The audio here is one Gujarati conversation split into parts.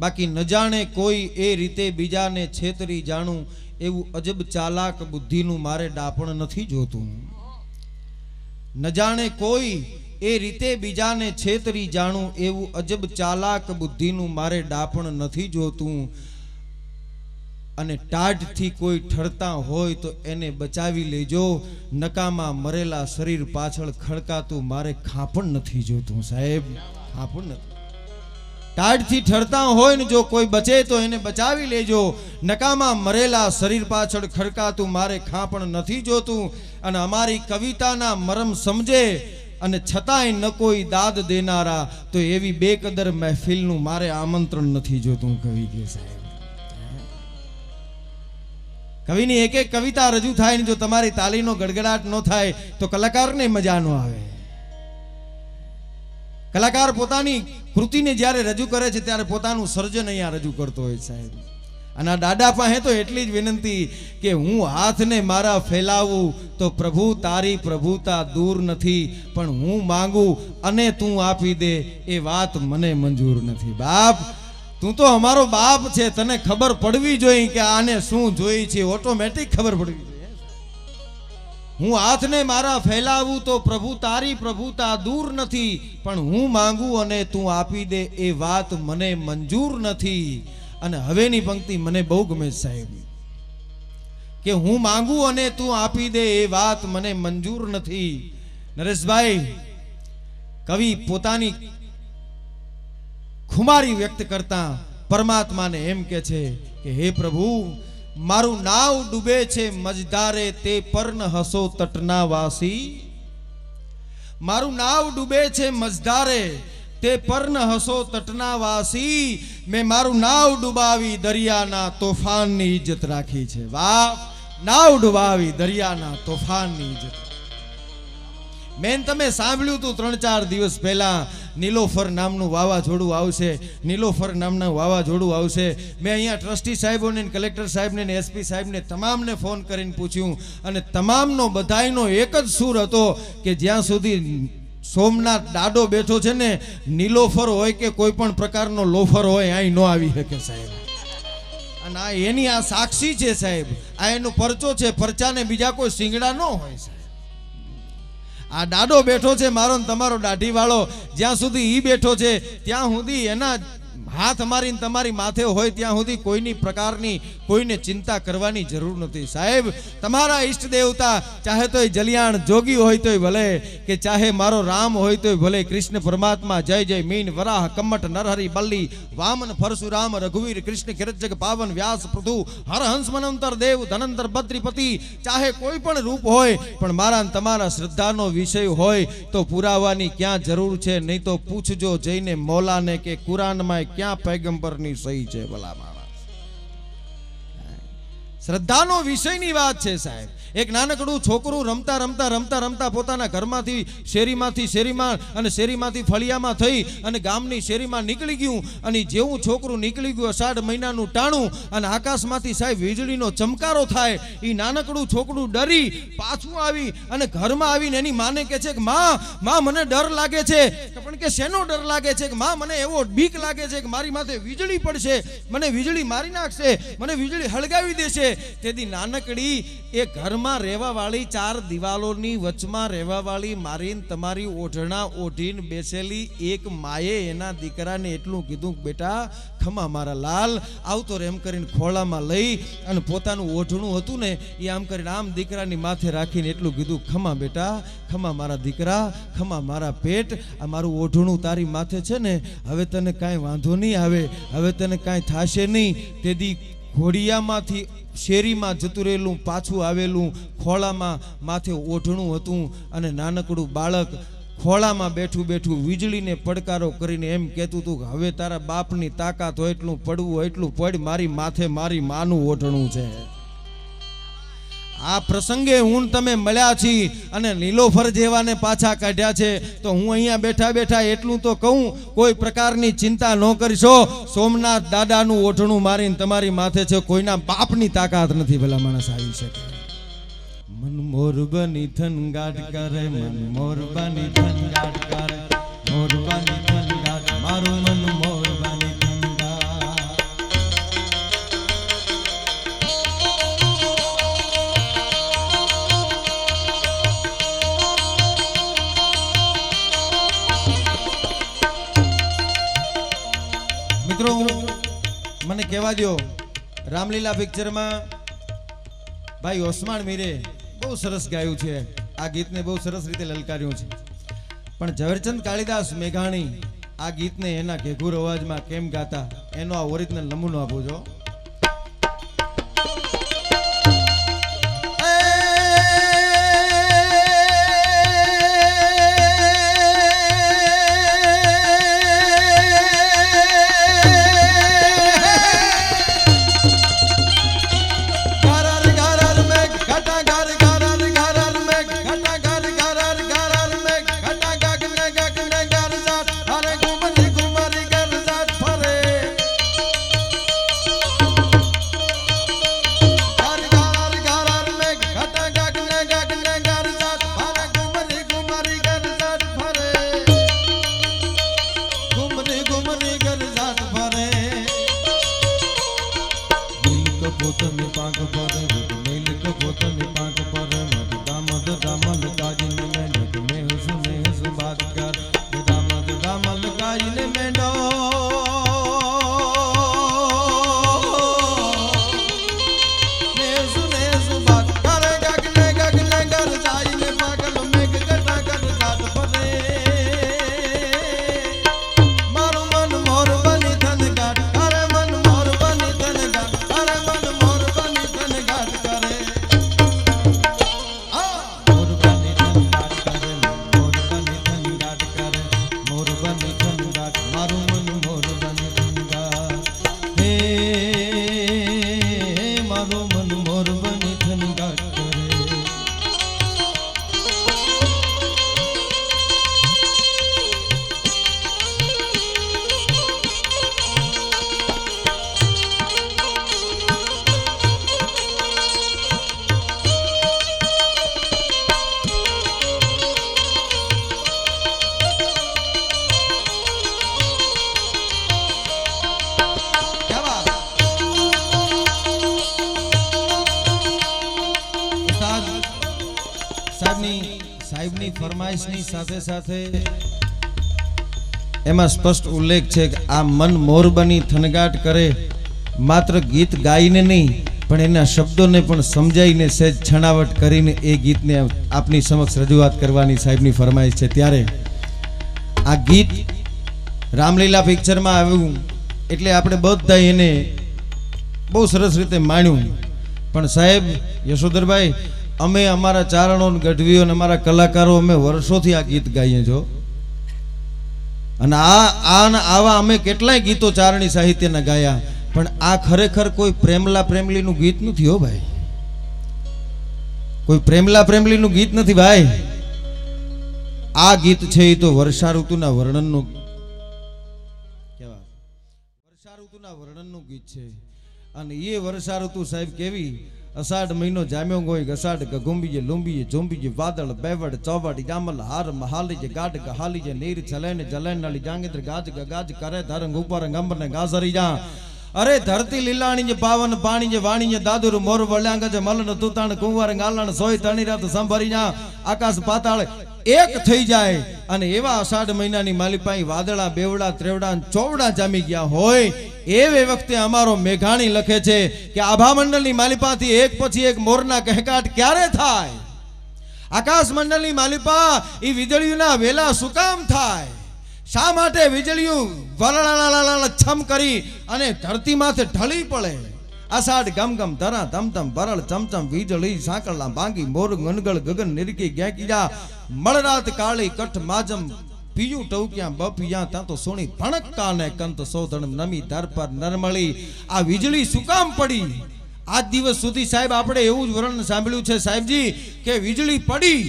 બાકી ન જાણે કોઈ એ રીતે બીજાને છેતરી જાણું એવું અજબ ચાલાક બુદ્ધિનું મારે ડાપણ નથી જોતું. ન જાણે કોઈ એ રીતે બીજાને છેતરી જાણું એવું અજબ ચાલાક બુદ્ધિનું મારે ડાપણ નથી જોતું. અને ટાઢથી કોઈ ઠરતા હોય તો એને બચાવી લેજો, નકામાં મરેલા શરીર પાછળ ખડકાતું મારે ખાપણ નથી જોતું. સાહેબ, ખાપણ નથી. ટાઢથી ઠરતા હોય ને જો કોઈ બચે તો એને બચાવી લેજો, નકામાં મરેલા શરીર પાછળ ખડકાતું મારે ખાપણ નથી જોતું. અને અમારી કવિતાના મરમ સમજે અને છતાંય ન કોઈ દાદ દેનારા તો એવી બેકદર મહેફિલનું મારે આમંત્રણ નથી જોતું. કવિ કે સાહેબ, કવિની એક એક કવિતા રજૂ થાય ને જો તમારી તાલીનો ગડગડાટ ન થાય તો કલાકારને મજા ન આવે. કલાકાર પોતાની કૃતિને જ્યારે રજૂ કરે છે ત્યારે પોતાનું સર્જન અહીંયા રજૂ કરતો હોય સાહેબ. અને આ દાદા પાસે તો એટલી જ વિનંતી કે હું હાથને મારા ફેલાવું તો પ્રભુ તારી પ્રભુતા દૂર નથી, પણ હું માંગુ અને તું આપી દે એ વાત મને મંજૂર નથી. બાપ, તું તો અમારો બાપ છે, તને ખબર પડવી જોઈએ કે આને શું જોઈ છે, ઓટોમેટિક ખબર પડવી જોઈએ. હું હાથને મારા ફેલાવું તો પ્રભુ તારી પ્રભુતા દૂર નથી, પણ હું માંગુ અને તું આપી દે એ વાત મને મંજૂર નથી. અને હવેની પંક્તિ મને બહુ ગમે સાહેબ, કે હું માંગુ અને તું આપી દે એ વાત મને મંજૂર નથી. નરેશભાઈ, કવિ પોતાની ખુમારી વ્યક્ત કરતા પરમાત્માને એમ કે છે કે હે પ્રભુ, મારું નાવ ડૂબે છે મજદારે તે પર ન હસો તટના વાસી. મારું નાવ ડૂબે છે મજદારે તે પર ન હસો તટના વાસી. મેં મારું નાવ ડૂબાવી દરિયાના તોફાનની ઇજ્જત રાખી છે. વાહ, નાવ ડૂબાવી દરિયાના તોફાનની ઇજ્જત. મેન તમે સાંભળ્યું તું 3-4 દિવસ પહેલા નીલોફર નામનું વાવાઝોડું આવશે, નીલોફર નામનું વાવાઝોડું આવશે. મેં અહીંયા ટ્રસ્ટી સાહેબોને, કલેક્ટર સાહેબને, એસપી સાહેબને તમામને ફોન કરીને પૂછ્યું અને તમામનો બધાયનો એક જ સૂર હતો કે જ્યાં સુધી સોમનાથ દાડો બેઠો છે ને, નીલોફર હોય કે કોઈ પણ પ્રકારનો લોફર હોય અહીં ન આવી શકે સાહેબ. અને આ એની આ સાક્ષી છે સાહેબ, આ એનો પરચો છે. પરચાને બીજા કોઈ સિંગડા ન હોય સાહેબ. આ દાડો બેઠો છે મારો ને તમારો દાઢી વાળો, જ્યાં સુધી ઈ બેઠો છે ત્યાં સુધી એના હાથ મારીને તમારી માથે હોય ત્યાં સુધી કોઈની પ્રકારની કોઈને ચિંતા કરવાની જરૂર નથી સાહેબ. તમારા ઈષ્ટ દેવતા ચાહે તો જલિયાણ જોગી હોય તોય ભલે, કે ચાહે મારો રામ હોય તોય ભલે, કૃષ્ણ પરમાત્મા જય જય મીન વરાહ કમટ નરહરી બલ્લી વામન પરશુરામ રઘુવીર કૃષ્ણ કિરજગ પાવન વ્યાસ પૃથુ હર હંસ મનંતર દેવ ધનંતર બદ્રીપતિ, ચાહે કોઈ પણ રૂપ હોય પણ મારા તમારા શ્રદ્ધાનો વિષય હોય તો પુરાવાની ક્યાં જરૂર છે. નહીં તો પૂછજો જઈને મૌલાને કે કુરાનમાં ક્યાં પૈગંબરની સહી છે. ભલા માણસ, શ્રદ્ધાનો વિષયની વાત છે સાહેબ. એક નાનકડું છોકરું રમતા રમતા રમતા રમતા પોતાના ઘરમાંથી શેરીમાં અને શેરીમાંથી ફળિયામાં થઈ અને ગામની શેરીમાં નીકળી ગયું. અને જેવું છોકરું નીકળી ગયું, 18 મહિનાનું ટાણું, અને આકાશમાંથી સાહેબ વીજળીનો ચમકારો થાય. એ નાનકડું છોકરું ડરી પાછું આવી અને ઘરમાં આવીને એની માને કહે છે કે માં મને ડર લાગે છે. પણ કે શેનો ડર લાગે છે? કે માં મને એવો બીક લાગે છે કે મારી માથે વીજળી પડશે, મને વીજળી મારી નાખશે, મને વીજળી હળગાવી દેશે. તેથી નાનકડી એ ઘરમાં રહેવા વાળી 4 દિવાલોની વચમાં રહેવા વાળી મારીને તમારી ઓઢણા ઓઢીને બેસેલી એક માએ એના દીકરાને એટલું કીધું, બેટા ખમા મારા લાલ, આવતો રે, એમ કરીને ખોળામાં લઈ અને પોતાનું ઓઢણું હતું ને એ આમ કરીને આમ દીકરાની માથે રાખીને એટલું કીધું, ખમા બેટા, ખમા મારા દીકરા, ખમા મારા પેટ, આ મારું ઓઢણું તારી માથે છે ને, હવે તને કાંઈ વાંધો નહીં આવે, હવે તને કાંઈ થશે નહીં. તેથી ઘોડિયામાંથી શેરીમાં જતું રહેલું પાછું આવેલું ખોળામાં માથે ઓઢણું હતું અને નાનકડું બાળક ખોળામાં બેઠું બેઠું વીજળીને પડકારો કરીને એમ કહેતું હતું કે હવે તારા બાપની તાકાત હોય એટલું પડવું એટલું પડ, મારી માથે મારી માનું ઓઢણું છે. આ પ્રસંગે હું તમે મળ્યા છીએ અને નીલોફર જેવાને પાછા કાઢ્યા છે. તો હું અહીંયા બેઠા બેઠા એટલું તો કહું, કોઈ પ્રકારની ચિંતા ન કરશો. સોમનાથ દાદાનું ઓઢણું મારીને તમારી માથે છે, કોઈના બાપની તાકાત નથી ભલા માણસ આવી શકે. મન મોર બની થનગાટ કરે, મન મોર બની થનગાટ કરે, મોર બની થનગાટ, મારું મન મોર બની થનગાટ. મિત્રો મને કહેવા દો, રામલીલા પિક્ચરમાં ભાઈ ઓસમાણ મીરે બહુ સરસ ગાયું છે, આ ગીતને બહુ સરસ રીતે લલકાર્યું છે, પણ ઝવેરચંદ કાળીદાસ મેઘાણી આ ગીતને એના ઘેઘુર અવાજમાં કેમ ગાતા એનો આ ઓરિજિનલ નમૂનો આપો છો. સાહેબની ફરમાઈશની સાથે સાથે એમાં સ્પષ્ટ ઉલ્લેખ છે કે આ મન મોર બની થનગાટ કરે, માત્ર ગીત ગાઈને નહીં પણ એના શબ્દોને પણ સમજાઈને સહેજ છણાવટ કરીને એ ગીતને આપની સમક્ષ રજૂઆત કરવાની સાહેબની ફરમાઈશ છે. ત્યારે આ ગીત રામલીલા પિક્ચરમાં આવ્યું એટલે આપણે બધા એને બહુ સરસ રીતે માણ્યું, પણ સાહેબ યશોધરભાઈ અમે અમારા ચારણો ગઢવીઓ અને અમારા કલાકારો અમે વર્ષોથી આ ગીત ગાઈએ છો, અને આવા અમે કેટલાય ગીતો ચારણી સાહિત્યના ગાયા, પણ આ ખરેખર કોઈ પ્રેમલા પ્રેમલીનું ગીત નથી હો ભાઈ, કોઈ પ્રેમલા પ્રેમલીનું ગીત નથી ભાઈ. આ ગીત છે એ તો વર્ષા ઋતુના વર્ણનનું કેવા વર્ષા ઋતુના વર્ણનનું ગીત છે, અને એ વર્ષા ઋતુ સાહેબ કેવી અષાઢ મહિનો જામ્યો ગોય અષાઢ ગગુંબીએ લુંબીએ ઝુંબીએ વાદળ બેવડ ચોવડ જામલ હાર મહાલી જે ગાઢ ગહાલી જે નીર ચલેન જલેન નળી જાંગેત્ર ગાજ ગાજ કરે ધરંગ ઉપર ગંબર ને ગાસરી જા. અરે ધરતી લીલાણી જે પાવન પાણી જે વાણી જે દાદુર મોર વળ્યાંગ જે મલન તુતાણ કુંવર ગાલણ સોય તણી રાત સંભરી જા, આકાશ પાતાળ એક થઈ જાય, અને એવા અષાઢ મહિનાની માલિપાઈ વાદળા બેવડા ત્રેવડા ચોવડા જામી ગયા હોય એવે વખતે અમારો મેઘાણી લખે છે કે આભા મંડળની માલિપાથી એક પછી એક મોરના કહેકાટ ક્યારે થાય, આકાશ મંડળની માલિપા એ વીજળીઓના વેલા શું કામ થાય, શા માટે વીજળીઓ વરળાળા છમ કરી અને ધરતી માથે ઢળી પડે. અષાઢ ગમ ગમ ધરા ધમ ધમ બરળ ચમચમ વીજળી સાંકળલા ભાંગી મોર ગનગળ ગગન નિરકી ગેકીજા, મળરાત કાળી કઠ માજમ પીયું ટવક્યા બપિયા ત્યાં તો સોની ભણકતા ને કંત સોધણ નમી ધર પર નરમળી. આ વીજળી શું કામ પડી? આજ દિવસ સુધી સાહેબ આપણે એવું જ વર્ણન સાંભળ્યું છે સાહેબજી કે વીજળી પડી,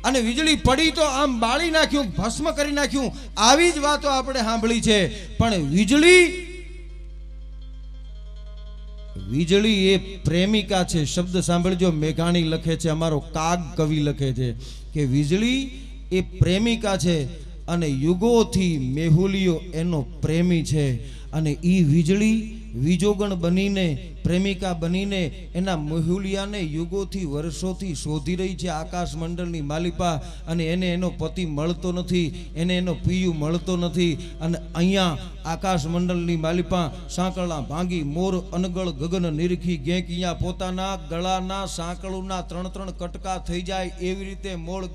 અને વીજળી પડી તો આમ બાળી નાખ્યું, ભસ્મ કરી નાખ્યું, આવી જ વાતો આપણે સાંભળી છે. પણ વીજળી એ પ્રેમિકા છે. શબ્દ સાંભળજો, મેઘાણી લખે છે, અમારો કાગ કવિ લખે છે કે વીજળી એ પ્રેમિકા છે. અને યુગોથી મેહુલિયો એનો પ્રેમી છે અને ઈ વીજળી વિજોગણ બનીને પ્રેમિકા બનીને એના મેહુલિયાને યુગોથી વર્ષોથી શોધી રહી છે આકાશ મંડળની માલિપા અને એને એનો પતિ મળતો નથી એને એનો પિયુ મળતો નથી અને અહીંયા આકાશ મંડળની માલિપા સાંકળા ભાંગી મોર અનગળ ગગન નિરખી ગેંકિયા પોતાના ગળાના સાંકળુના 3 કટકા થઈ જાય એવી રીતે મોળ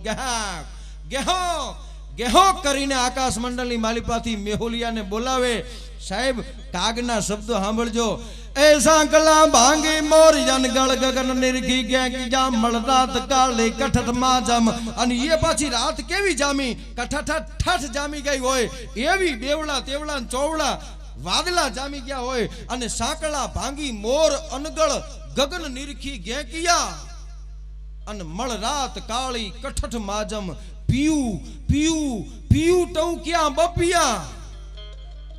ગેહો ગેહો કરીને આકાશ મંડળની માલિપાથી મેહુલિયાને બોલાવે સાહેબ કાગના શબ્દો સાંભળજો એ સાંકળા ભાંગી મોર અનગળ ગગન નિરખી ગેંકિયા મળરાત કાળે કઠઠ માં જામ અને એ પાછી રાત કેવી જામી કઠઠ જામી ગઈ હોય એવી બેવડા તેવડા ચોવડા વાદળા જામી ગયા હોય અને સાંકળા ભાંગી મોર અનગળ ગગન નિરખી ગેંકિયા અને મળ રાત કાળી કઠઠ માજમ પીયું પીયું પીયું ટૌક્યા બપિયા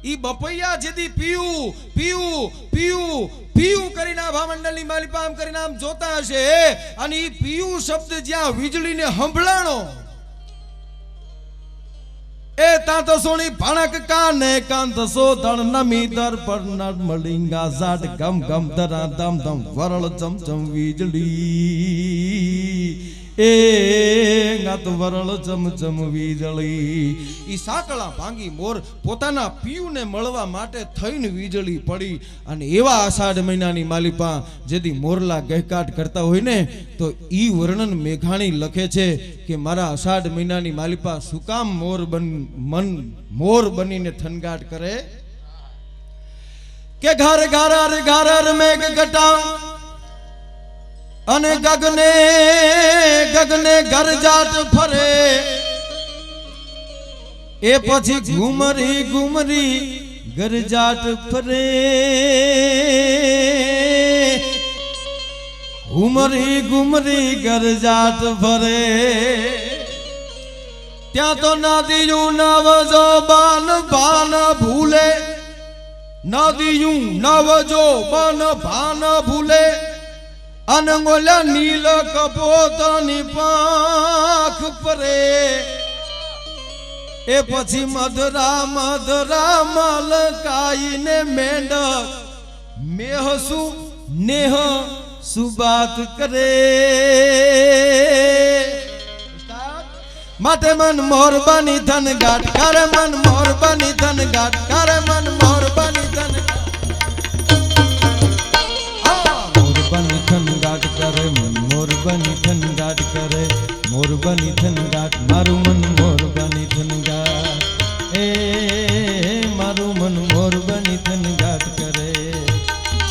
ઈ બપૈયા જેદી પીયું પીયું પીયું પીયું કરીને ભામંડળની માલિપા આમ કરીને આમ જોતા હશે અને ઈ પીયું શબ્દ જ્યાં વીજળીને સંભળાણો એ તા તો સોની ભણક કાને કાંત સો ધણ નમી દર પર નર્મલિંગા ઝાડ ગમ ગમ ધરા દમ દમ વરળ ચમ ચમ વીજળી એ ગાત વરળ ચમ ચમ વીજળી ઈ સાંકળા ભાંગી મોર પોતાના પિયુને મળવા માટે થઈને વીજળી પડી અને એવા આષાઢ મહિનાની માલિપા જેથી મોરલા ગહેકાટ કરતા હોય ને તો ઈ વર્ણન મેઘાણી લખે છે કે મારા અષાઢ મહિનાની માલિપા શું કામ મોર બનીને થનગાટ કરે કે ઘર ઘર મેઘ ઘટા અને ગગને ઘર જાટ ફરે એ પછી ઘુમરી ઘુમરી ઘર જાટ ફરે ઘુમરી ઘુમરી ઘર જાટ ફરે ત્યાં તો નદીયું નવજો બાન ભાન ભૂલે નદીયું નવજો બાન ભાન ભૂલે અનંગોલા નીલ કપોતની પાંખ પરે એ પછી મધરા મલકાઈને મેંઢક મેહસુ નેહ સુબાત કરે માટે મન મોર બની ધન ગાટ કરે મન મોર બની ધન ગાટ કરે મન